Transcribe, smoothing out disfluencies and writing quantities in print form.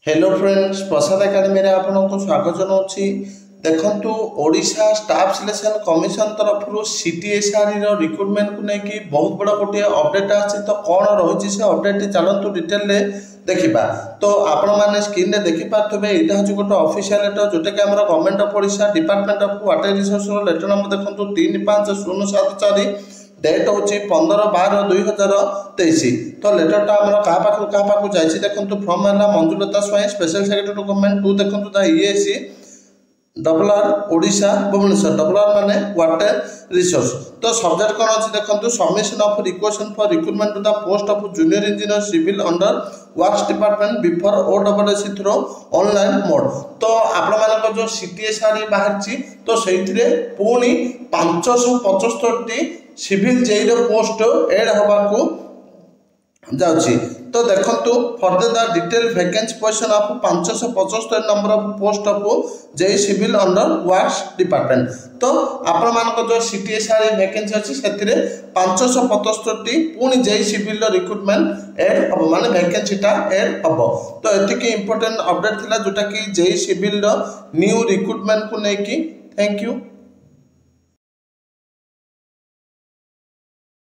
Hello friends, प्रसाद academy रे आपनको स्वागत जनाऊँगी। देखंतु ओडिशा स्टाफ सिलेक्शन कमिशन तरफ सीटीएसआर रिक्रुटमेंट को लेकिन बहुत बड़ा गोटे अपडेट आसी। तो कौन रही से अपडेट चलतु डिटेल देखा। तो आपण मैंने स्क्रीन में देखिपे यहाँ हूँ गोटे ऑफिशियल लेटर जोटा कि आम government of Odisha department of water resource letter number देखो 35074 डेट हूँ 15/12/2023। तो लेटरटा आम क्या जाइए देखो फ्रम है Manjulata Swain special secretary to government to देखो the EAC W R Odisha Bhubaneswar W R माने वाटर रिसोर्स। तो सब्जेक्ट कौन अच्छी देखो submission of request for recruitment to the post of junior engineer civil under works department before OWSC through online mode. तो आपण जो सीटीएसआर बाहर तो से पुणी 575 सिविल जेई पोस्ट एड होगा जाउची। तो देखंतु further the detail vacancy position of 575 number of post of JE civil under works department. तो आपण मानको जो सीटीएसआर वैकेंसी अछि सेतिरे 575 पुनी जेई सिविल रिक्रुटमेंट एड अब माने वैकेंसीटा एड अब। तो एतिकी इंपोर्टेंट अपडेट थिला जोटा कि जेई सिविल न्यू रिक्रुटमेंट को लेकी। Thank you.